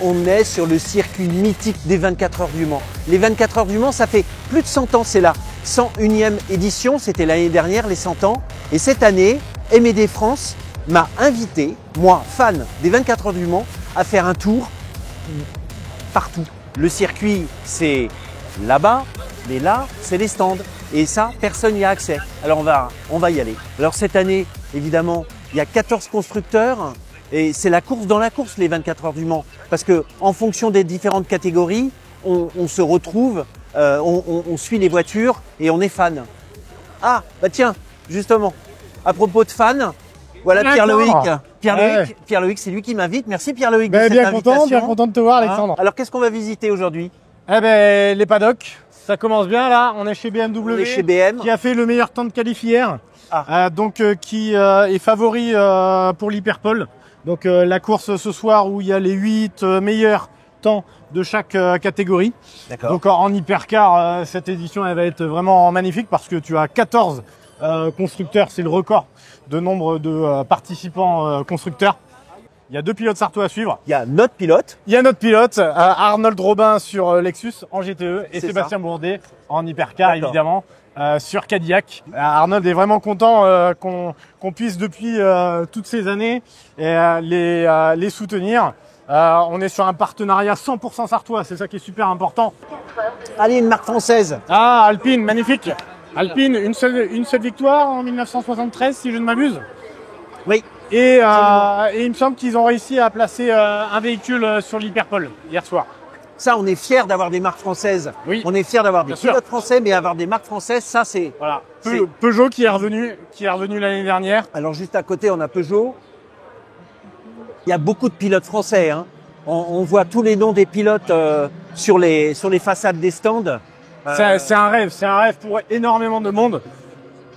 on est sur le circuit mythique des 24 heures du Mans. Les 24 heures du Mans, ça fait plus de 100 ans, c'est la 101e édition, c'était l'année dernière, les 100 ans. Et cette année, MED France m'a invité, moi, fan des 24 heures du Mans, à faire un tour partout. Le circuit, c'est là-bas, mais là, c'est les stands. Et ça, personne n'y a accès. Alors on va y aller. Alors cette année, évidemment, il y a 14 constructeurs et c'est la course dans la course, les 24 heures du Mans. Parce que en fonction des différentes catégories, on se retrouve, on suit les voitures et on est fan. Ah, bah tiens, justement, à propos de fans, voilà Pierre-Loïc. Pierre-Loïc, c'est lui qui m'invite. Merci Pierre-Loïc de cette invitation. Bien content de te voir, Alexandre. Alors qu'est-ce qu'on va visiter aujourd'hui? Eh ben, les paddocks. Ça commence bien là, on est chez BMW, on est chez BM. Qui a fait le meilleur temps de qualif hier, qui est favori pour l'Hyperpole. Donc la course ce soir où il y a les 8 meilleurs temps de chaque catégorie. Donc en hypercar, cette édition elle va être vraiment magnifique parce que tu as 14 constructeurs, c'est le record de nombre de participants constructeurs. Il y a 2 pilotes sartois à suivre. Il y a notre pilote. Arnold Robin sur Lexus en GTE et Sébastien Bourdet en hypercar évidemment sur Cadillac. Arnold est vraiment content qu'on puisse depuis toutes ces années les soutenir. On est sur un partenariat 100% sartois, c'est ça qui est super important. Allez, une marque française. Ah, Alpine, magnifique. Alpine, une seule victoire en 1973 si je ne m'abuse. Oui. Et il me semble qu'ils ont réussi à placer un véhicule sur l'Hyperpole hier soir. Ça, on est fiers d'avoir des marques françaises. Oui. On est fiers d'avoir des pilotes français, mais avoir des marques françaises, ça c'est... Voilà. Peugeot qui est revenu l'année dernière. Alors juste à côté, on a Peugeot. Il y a beaucoup de pilotes français. Hein. On voit tous les noms des pilotes sur les façades des stands. C'est un rêve pour énormément de monde.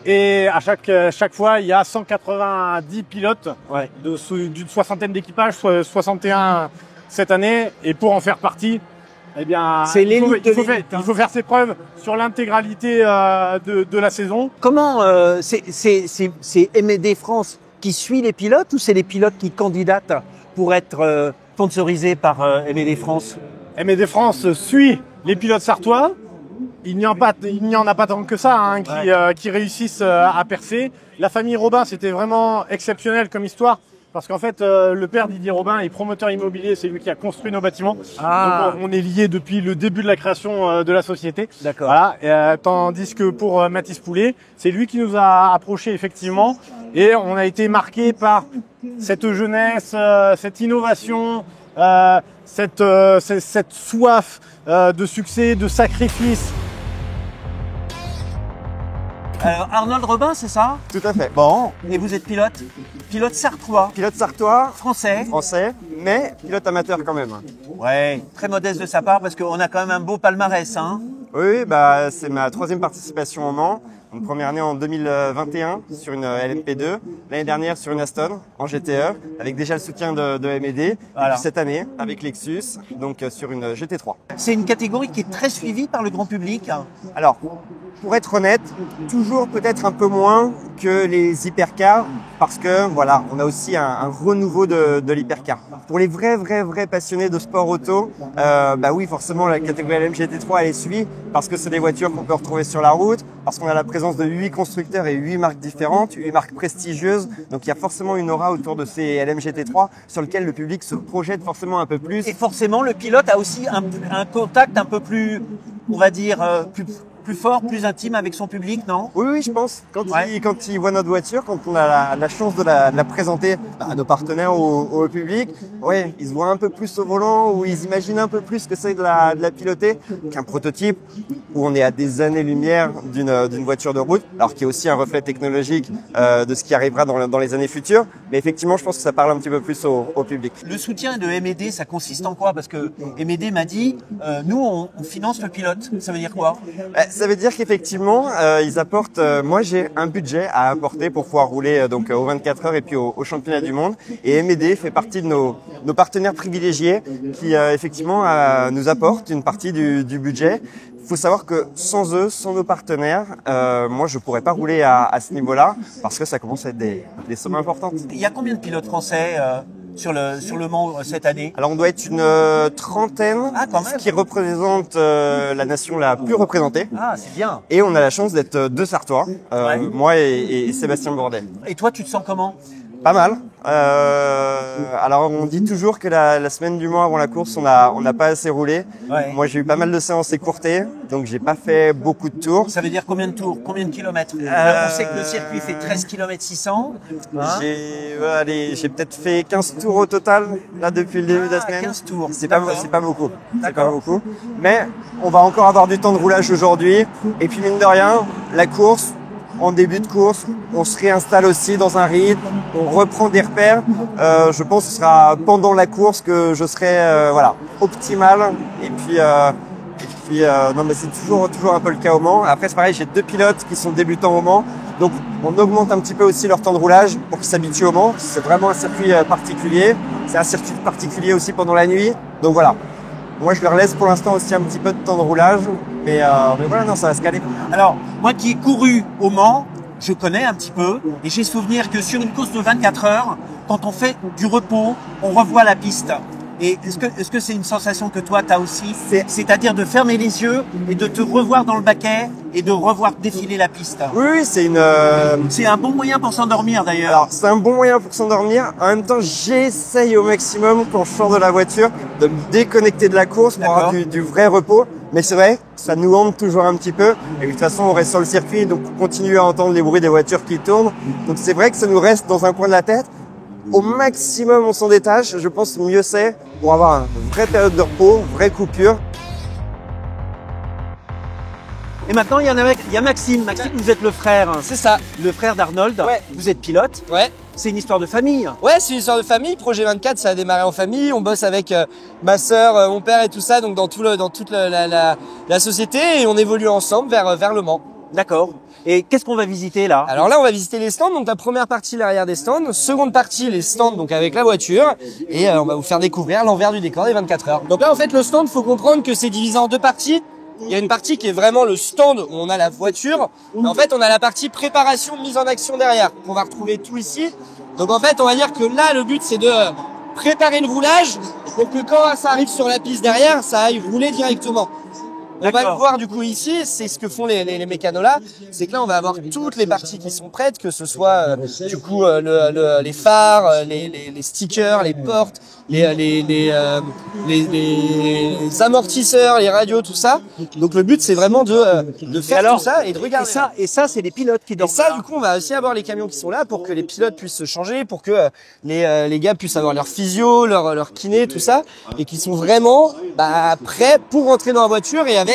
Et à chaque fois, il y a 190 pilotes d'une soixantaine d'équipages, 61 cette année. Et pour en faire partie, eh bien, il faut faire ses preuves sur l'intégralité de la saison. Comment c'est MED France qui suit les pilotes ou c'est les pilotes qui candidatent pour être sponsorisés par MED France? MED France suit les pilotes sartois. Il n'y en a pas tant que ça hein, qui réussissent à percer. La famille Robin, c'était vraiment exceptionnel comme histoire. Parce qu'en fait, le père Didier Robin est promoteur immobilier, c'est lui qui a construit nos bâtiments. Donc on est liés depuis le début de la création de la société. D'accord. Voilà. Tandis que pour Mathis Poulet, c'est lui qui nous a approchés effectivement. Et on a été marqué par cette jeunesse, cette innovation, cette soif de succès, de sacrifice. Arnold Robin, c'est ça? Tout à fait. Bon, et vous êtes pilote? Pilote sartois? Pilote sartois. Français? Français, mais pilote amateur quand même. Ouais, très modeste de sa part parce qu'on a quand même un beau palmarès. Hein. Oui, bah, c'est ma 3e participation au Mans. Une première année en 2021 sur une LMP2, l'année dernière sur une Aston en GTE, avec déjà le soutien de MED, voilà. Et puis cette année avec Lexus, donc sur une GT3. C'est une catégorie qui est très suivie par le grand public. Alors, pour être honnête, toujours peut-être un peu moins que les hypercars, parce que voilà, on a aussi un renouveau de l'hypercar. Pour les vrais passionnés de sport auto, bah oui, forcément la catégorie LM GT3 elle est suivie parce que c'est des voitures qu'on peut retrouver sur la route, parce qu'on a la présence de 8 constructeurs et 8 marques différentes, 8 marques prestigieuses. Donc il y a forcément une aura autour de ces LM GT3 sur lequel le public se projette forcément un peu plus. Et forcément, le pilote a aussi un contact un peu plus, on va dire, plus fort, plus intime avec son public, non? Oui, je pense. Quand il voit notre voiture, quand on a la chance de la présenter à nos partenaires au public, ouais, ils se voient un peu plus au volant, ou ils imaginent un peu plus que c'est de la piloter qu'un prototype où on est à des années-lumière d'une voiture de route, alors qui est aussi un reflet technologique de ce qui arrivera dans les années futures. Mais effectivement, je pense que ça parle un petit peu plus au public. Le soutien de MED, ça consiste en quoi? Parce que MED m'a dit, nous, on finance le pilote. Ça veut dire quoi? Ça veut dire qu'effectivement, ils apportent. Moi, j'ai un budget à apporter pour pouvoir rouler donc aux 24 heures et puis au championnat du monde. Et MED fait partie de nos partenaires privilégiés qui effectivement nous apportent une partie du budget. Il faut savoir que sans eux, sans nos partenaires, moi je pourrais pas rouler à ce niveau-là parce que ça commence à être des sommes importantes. Il y a combien de pilotes français sur le Mans cette année? Alors on doit être une trentaine, Ah, quand même. ce qui représente la nation la plus représentée. Ah, c'est bien. Et on a la chance d'être deux Sartois, Ouais. moi et Sébastien Bourdet. Et toi, tu te sens comment? Pas mal. Alors on dit toujours que la semaine du Mans avant la course, on n'a pas assez roulé. Ouais. Moi j'ai eu pas mal de séances écourtées, donc j'ai pas fait beaucoup de tours. Ça veut dire combien de tours? Combien de kilomètres? On sait que le circuit fait 13 km 600. Hein? J'ai peut-être fait 15 tours au total là depuis le début de la semaine. 15 tours. C'est pas beaucoup. C'est pas D'accord. beaucoup. Mais on va encore avoir du temps de roulage aujourd'hui. Et puis mine de rien, la course, en début de course, on se réinstalle aussi dans un rythme, on reprend des repères. Je pense que ce sera pendant la course que je serai optimal. Et puis non mais c'est toujours un peu le cas au Mans. Après c'est pareil, j'ai deux pilotes qui sont débutants au Mans. Donc on augmente un petit peu aussi leur temps de roulage pour qu'ils s'habituent au Mans. C'est vraiment un circuit particulier. C'est un circuit particulier aussi pendant la nuit. Donc voilà. Moi, je leur laisse pour l'instant aussi un petit peu de temps de roulage, mais voilà, non, ça va se caler. Alors, moi qui ai couru au Mans, je connais un petit peu, et j'ai souvenir que sur une course de 24 heures, quand on fait du repos, on revoit la piste. Et est-ce que c'est une sensation que toi, tu as aussi? C'est-à-dire de fermer les yeux et de te revoir dans le baquet et de revoir défiler la piste. Oui, c'est C'est un bon moyen pour s'endormir d'ailleurs. Alors, c'est un bon moyen pour s'endormir. En même temps, j'essaye au maximum quand je sors de la voiture de me déconnecter de la course pour avoir du vrai repos. Mais c'est vrai, ça nous hante toujours un petit peu. Et de toute façon, on reste sur le circuit, donc on continue à entendre les bruits des voitures qui tournent. Donc c'est vrai que ça nous reste dans un coin de la tête. Au maximum, on s'en détache. Je pense que mieux c'est pour avoir une vraie période de repos, vraie coupure. Et maintenant, il y a Maxime. Maxime, vous êtes le frère. C'est ça. Le frère d'Arnold. Ouais. Vous êtes pilote. Ouais. C'est une histoire de famille. Ouais, c'est une histoire de famille. Projet 24, ça a démarré en famille. On bosse avec ma sœur, mon père et tout ça, donc dans toute la société, et on évolue ensemble vers le Mans. D'accord. Et qu'est-ce qu'on va visiter là? Alors là, on va visiter les stands. Donc la première partie, l'arrière des stands. Seconde partie, les stands, donc avec la voiture. Et on va vous faire découvrir l'envers du décor des 24 heures. Donc là, en fait, le stand, faut comprendre que c'est divisé en deux parties. Il y a une partie qui est vraiment le stand où on a la voiture. Et en fait, on a la partie préparation, mise en action derrière. On va retrouver tout ici. Donc en fait, on va dire que là, le but, c'est de préparer le roulage pour que quand ça arrive sur la piste derrière, ça aille rouler directement. On va le voir du coup ici, c'est ce que font les mécanos là, c'est que là on va avoir toutes les parties qui sont prêtes, que ce soit du coup les phares, les stickers, les portes, les amortisseurs, les radios, tout ça. Donc le but c'est vraiment de faire tout ça et de regarder. Et ça c'est les pilotes qui Et dorment. ça, du coup, on va aussi avoir les camions qui sont là pour que les pilotes puissent se changer, pour que les gars puissent avoir leur physio, leur kiné, tout ça, et qui sont vraiment prêts pour rentrer dans la voiture et avec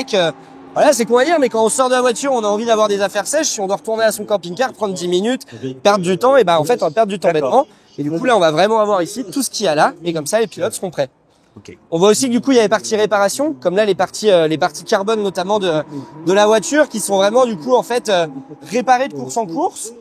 voilà, c'est qu'on va dire, mais quand on sort de la voiture, on a envie d'avoir des affaires sèches. Si on doit retourner à son camping-car, prendre 10 minutes, perdre du temps, et en fait, on va perdre du temps bêtement. Et du coup, là, on va vraiment avoir ici tout ce qu'il y a là, et comme ça, les pilotes seront prêts. Okay. On voit aussi que du coup, il y a les parties réparation, comme là, les parties carbone, notamment de la voiture, qui sont vraiment, du coup, en fait, réparées de course en course.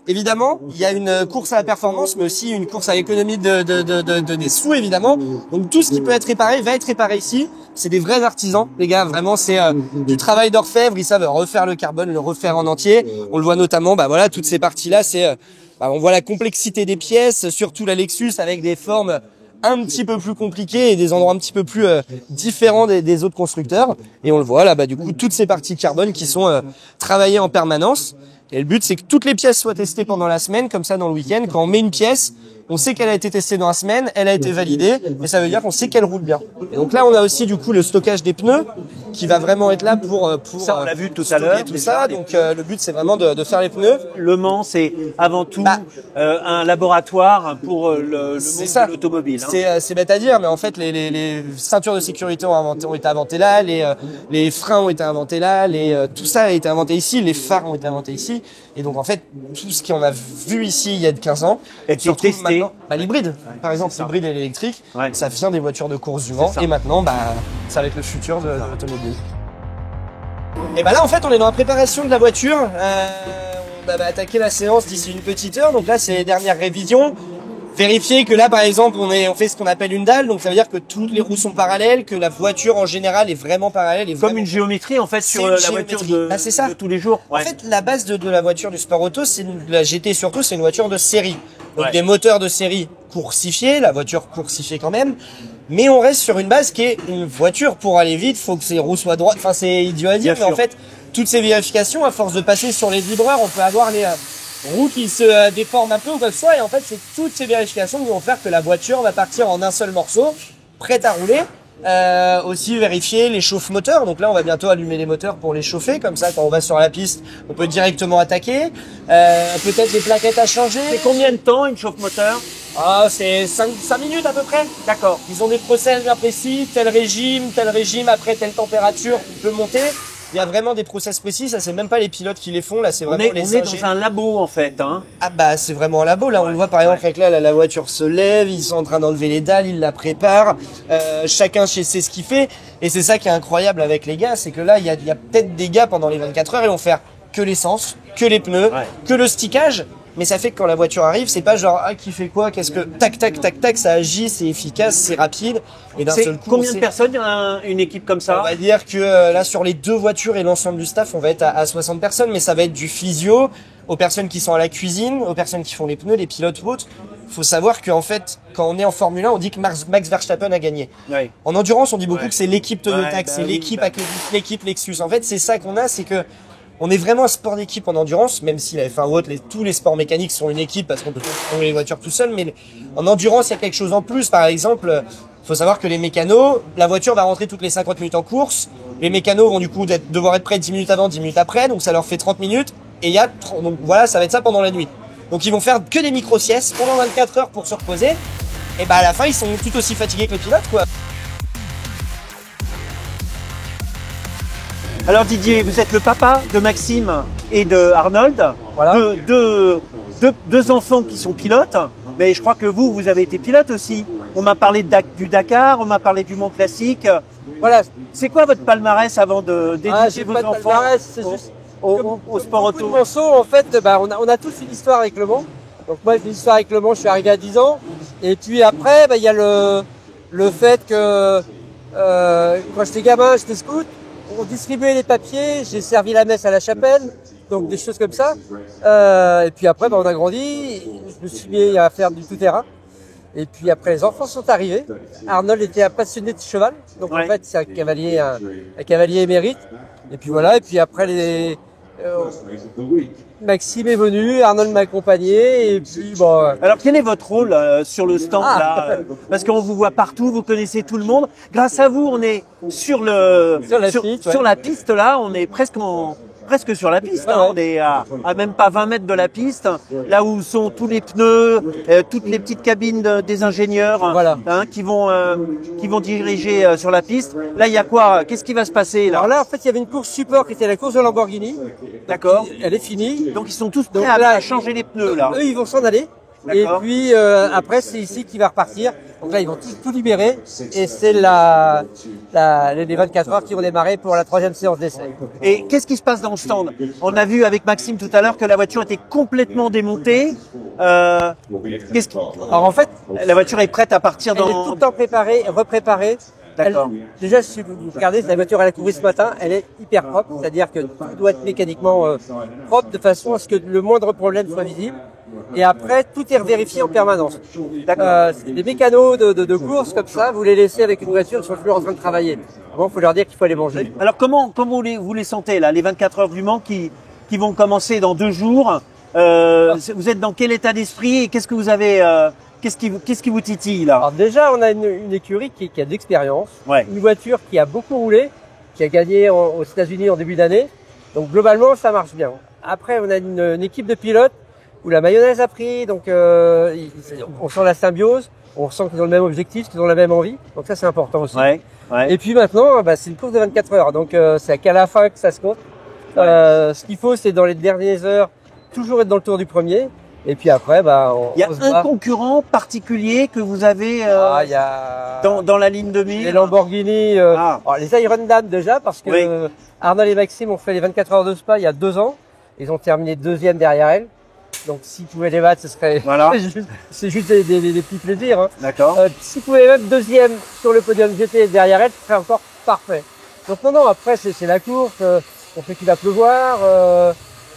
Évidemment, il y a une course à la performance, mais aussi une course à l'économie des sous, évidemment. Donc tout ce qui peut être réparé va être réparé ici. C'est des vrais artisans, les gars. Vraiment, c'est du travail d'orfèvre. Ils savent refaire le carbone, le refaire en entier. On le voit notamment, voilà, toutes ces parties-là, c'est, on voit la complexité des pièces, surtout la Lexus avec des formes un petit peu plus compliquées et des endroits un petit peu plus différents des autres constructeurs. Et on le voit là, du coup, toutes ces parties carbone qui sont travaillées en permanence. Et le but, c'est que toutes les pièces soient testées pendant la semaine, comme ça dans le week-end. Quand on met une pièce, on sait qu'elle a été testée dans la semaine, elle a été validée, et ça veut dire qu'on sait qu'elle roule bien. Et donc là, on a aussi du coup le stockage des pneus, qui va vraiment être là pour ça, on l'a vu tout à l'heure. Tout ça. Donc le but, c'est vraiment de faire les pneus. Le Mans, c'est avant tout un laboratoire pour le monde de l'automobile. C'est bête à dire, mais en fait, les ceintures de sécurité ont été inventées là, les freins ont été inventés là, tout ça a été inventé ici, les phares ont été inventés ici. Et donc en fait, tout ce qu'on a vu ici il y a 15 ans, et qui est testé. L'hybride, par exemple, l'hybride et l'électrique, ça vient des voitures de course du Mans. Et maintenant, ça va être le futur de l'automobile. Et là, en fait, on est dans la préparation de la voiture. On va attaquer la séance d'ici une petite heure. Donc là, c'est les dernières révisions. Vérifier que là, par exemple, on fait ce qu'on appelle une dalle. Donc ça veut dire que toutes les roues sont parallèles, que la voiture en général est vraiment parallèle. Comme une géométrie en fait sur la voiture de tous les jours. En fait, la base de la voiture du sport auto, c'est la GT surtout, c'est une voiture de série. Donc des moteurs de série coursifiés, la voiture coursifiée quand même, mais on reste sur une base qui est une voiture pour aller vite, faut que ses roues soient droites. Enfin, c'est idiot à dire, mais en fait, toutes ces vérifications, à force de passer sur les vibreurs, on peut avoir les roues qui se déforment un peu ou quoi que ce soit, et en fait, c'est toutes ces vérifications qui vont faire que la voiture va partir en un seul morceau, prête à rouler. Aussi vérifier les chauffe-moteurs. Donc là, on va bientôt allumer les moteurs pour les chauffer. Comme ça, quand on va sur la piste, on peut directement attaquer. Peut-être les plaquettes à changer. C'est combien de temps une chauffe-moteur? Ah, c'est 5 minutes à peu près. D'accord. Ils ont des process bien précis, tel régime, après telle température, on peut monter. Il y a vraiment des process précis, ça c'est même pas les pilotes qui les font, là c'est vraiment les ingénieurs. On est dans un labo en fait. Hein. Ah bah c'est vraiment un labo, là on le voit par exemple avec là la voiture se lève, ils sont en train d'enlever les dalles, ils la préparent, chacun sait ce qu'il fait. Et c'est ça qui est incroyable avec les gars, c'est que là il y a peut-être des gars pendant les 24 heures, ils vont faire que l'essence, que les pneus, que le stickage. Mais ça fait que quand la voiture arrive, c'est pas genre qui fait quoi, qu'est-ce que tac tac tac tac, ça agit, c'est efficace, c'est rapide. Et d'un seul coup, combien de personnes une équipe comme ça? On va dire que là sur les 2 voitures et l'ensemble du staff, on va être à 60 personnes, mais ça va être du physio, aux personnes qui sont à la cuisine, aux personnes qui font les pneus, les pilotes ou autres. Faut savoir qu'en fait, quand on est en Formule 1, on dit que Max Verstappen a gagné. En endurance, on dit beaucoup que c'est l'équipe Toyota, c'est l'équipe l'équipe Lexus. En fait, c'est ça qu'on a, c'est que on est vraiment un sport d'équipe en endurance, même si la F1 ou autre, tous les sports mécaniques sont une équipe parce qu'on peut contrôler les voitures tout seul, mais en endurance, il y a quelque chose en plus. Par exemple, faut savoir que les mécanos, la voiture va rentrer toutes les 50 minutes en course. Les mécanos vont du coup devoir être prêts 10 minutes avant, 10 minutes après, donc ça leur fait 30 minutes. Et donc voilà, ça va être ça pendant la nuit. Donc ils vont faire que des micro-siestes pendant 24 heures pour se reposer. Et bah à la fin, ils sont tout aussi fatigués que les pilotes, quoi. Alors Didier, vous êtes le papa de Maxime et de Arnold, voilà. Deux enfants qui sont pilotes, mais je crois que vous avez été pilote aussi. On m'a parlé du Dakar, on m'a parlé du Mont Classique. Voilà, c'est quoi votre palmarès avant d'éduquer vos enfants au sport auto? En fait, on a tous une histoire avec Le Mans. Donc moi, j'ai une histoire avec Le Mans, je suis arrivé à 10 ans. Et puis après, il y a le fait que quand j'étais gamin, j'étais scout. On distribuait les papiers, j'ai servi la messe à la chapelle, donc des choses comme ça. Et puis après, on a grandi, je me suis mis à faire du tout-terrain. Et puis après, les enfants sont arrivés. Arnold était un passionné de cheval, donc en fait, c'est un cavalier émérite. Et puis voilà, et puis après, Maxime est venu, Arnold m'a accompagné, et puis bon. Alors quel est votre rôle sur le stand là parce qu'on vous voit partout, vous connaissez tout le monde. Grâce à vous, on est sur la piste là, on est presque sur la piste. On est à même pas 20 mètres de la piste, là où sont tous les pneus, toutes les petites cabines des ingénieurs qui vont diriger sur la piste. Là, il y a quoi? Qu'est-ce qui va se passer là? Alors là, en fait, il y avait une course support qui était la course de Lamborghini. D'accord. Elle est finie. Donc ils sont tous prêts à changer les pneus là. Eux, ils vont s'en aller. Et puis après, c'est ici qui va repartir. Donc là, ils vont tout libérer. Et c'est les 24 heures qui vont démarrer pour la 3e séance d'essai. Et qu'est-ce qui se passe dans le stand? On a vu avec Maxime tout à l'heure que la voiture était complètement démontée. Alors en fait, la voiture est prête à partir elle est tout le temps préparée, repréparée. Déjà, si vous regardez, la voiture, elle a couru ce matin, elle est hyper propre. C'est-à-dire que tout doit être mécaniquement propre de façon à ce que le moindre problème soit visible. Et après, tout est vérifié en permanence. Les mécanos de course comme ça, vous les laissez avec une voiture, ils sont toujours en train de travailler. Bon, il faut leur dire qu'il faut aller manger. Alors comment vous les sentez là, les 24 heures du Mans qui vont commencer dans 2 jours? Vous êtes dans quel état d'esprit et qu'est-ce que vous avez qu'est-ce qui vous titille là? Alors déjà, on a une écurie qui a de l'expérience, une voiture qui a beaucoup roulé, qui a gagné aux États-Unis en début d'année. Donc globalement, ça marche bien. Après, on a une équipe de pilotes où la mayonnaise a pris, donc on sent la symbiose, on sent qu'ils ont le même objectif, qu'ils ont la même envie. Donc ça, c'est important aussi. Et puis maintenant, c'est une course de 24 heures, donc c'est qu'à la fin que ça se compte. Ce qu'il faut, c'est dans les dernières heures, toujours être dans le tour du premier. Et puis après, il y a un concurrent particulier que vous avez dans la ligne de mire. Les Lamborghini, les Iron Dam déjà, parce que Arnold et Maxime ont fait les 24 heures de Spa il y a 2 ans. Ils ont terminé 2e derrière elle. Donc s'ils pouvaient les battre, ce serait c'est juste des petits plaisirs. Hein. D'accord. S'ils pouvaient même 2e sur le podium GT derrière elle, ce serait encore parfait. Donc non, après c'est la course. On sait qu'il va pleuvoir.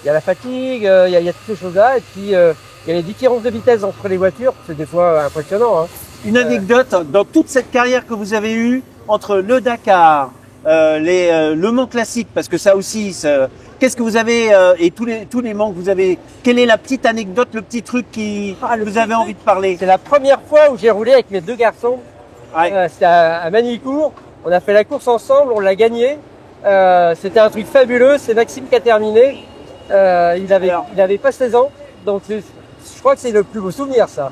il y a la fatigue, il y a toutes ces choses-là. Et puis, il y a les différences de vitesse entre les voitures. C'est des fois impressionnant. Hein. Une anecdote, dans toute cette carrière que vous avez eue, entre le Dakar, le Mans classique, parce que ça aussi, qu'est-ce que vous avez, et tous les Mans que vous avez, quelle est la petite anecdote, le petit truc qui vous avez envie de parler? C'est la première fois où j'ai roulé avec mes deux garçons. Ouais. C'était à Manicourt. On a fait la course ensemble, on l'a gagné. C'était un truc fabuleux. C'est Maxime qui a terminé. Il avait pas 16 ans. Donc, je crois que c'est le plus beau souvenir, ça.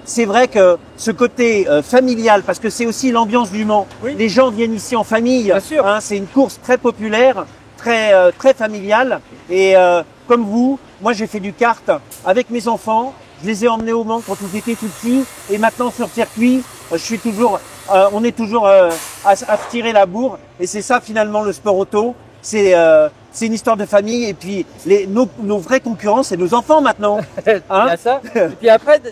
C'est vrai que ce côté familial, parce que c'est aussi l'ambiance du Mans. Oui. Les gens viennent ici en famille. Bien sûr. Hein, c'est une course très populaire, très familiale. Et comme vous, moi j'ai fait du kart avec mes enfants. Je les ai emmenés au Mans quand ils étaient tout petits. Et maintenant sur circuit, on est toujours à se tirer la bourre. Et c'est ça finalement le sport auto. C'est une histoire de famille. Et puis nos vrais concurrents, c'est nos enfants maintenant. Hein. Il y a ça. Et puis après,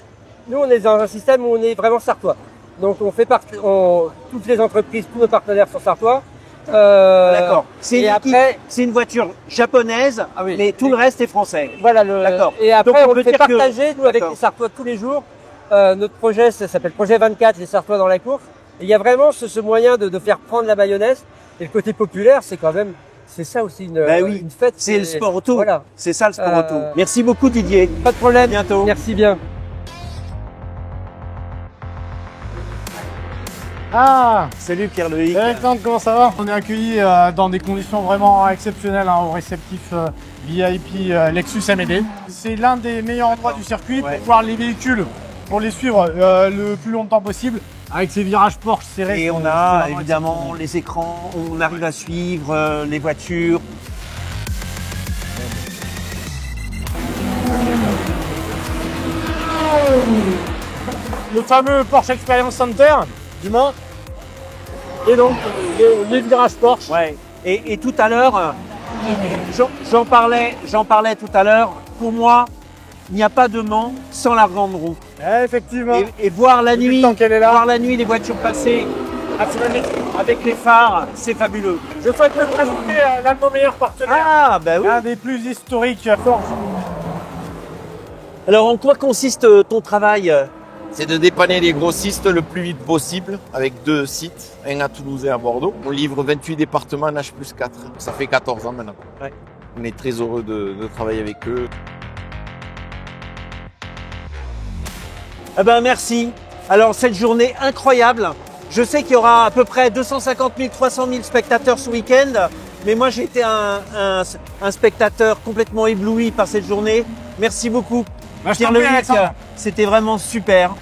nous, on est dans un système où on est vraiment sartois. Donc, on fait partie, toutes les entreprises, tous nos partenaires sont sartois. D'accord. C'est une voiture japonaise, Ah oui. mais tout le reste est français. Voilà. D'accord. Et après, Donc, on on peut le fait dire que- partager, nous, avec D'accord. les sartois tous les jours. Notre projet, ça s'appelle Projet 24, les sartois dans la course. Et il y a vraiment ce moyen de faire prendre la mayonnaise. Et le côté populaire, c'est quand même, c'est ça aussi une fête. C'est le sport auto. Voilà. C'est ça le sport auto. Merci beaucoup Didier. Pas de problème. Bientôt. Merci bien. Ah, Salut Pierre-Loïc. Alexandre, comment ça va? On est accueillis dans des conditions vraiment exceptionnelles au réceptif VIP Lexus MED. C'est l'un des meilleurs endroits du circuit pour voir les véhicules, pour les suivre le plus longtemps possible. Avec ces virages Porsche serrés. Et on c'est a vraiment évidemment les écrans, on arrive à suivre les voitures. le fameux Porsche Experience Center du Mans. Et donc les virages Porsche. Ouais. Et tout à l'heure, j'en parlais tout à l'heure. Pour moi, il n'y a pas de Mans sans la grande roue. Effectivement. Et voir la Depuis nuit, le temps qu'elle est là. voir la nuit les voitures passer avec les phares, c'est fabuleux. Je souhaite te présenter l'un de nos meilleurs partenaires. Ah bah oui. Un des plus historiques Porsche. Alors en quoi consiste ton travail? C'est de dépanner les grossistes le plus vite possible avec 2 sites, un à Toulouse et à Bordeaux. On livre 28 départements en H+4. Ça fait 14 ans maintenant. Ouais. On est très heureux de travailler avec eux. Eh ben merci. Alors cette journée incroyable. Je sais qu'il y aura à peu près 250 000, 300 000 spectateurs ce week-end. Mais moi j'ai été un spectateur complètement ébloui par cette journée. Merci beaucoup. Bah, je t'en prie, Pierre-Loïc, Alexandre. c'était vraiment super.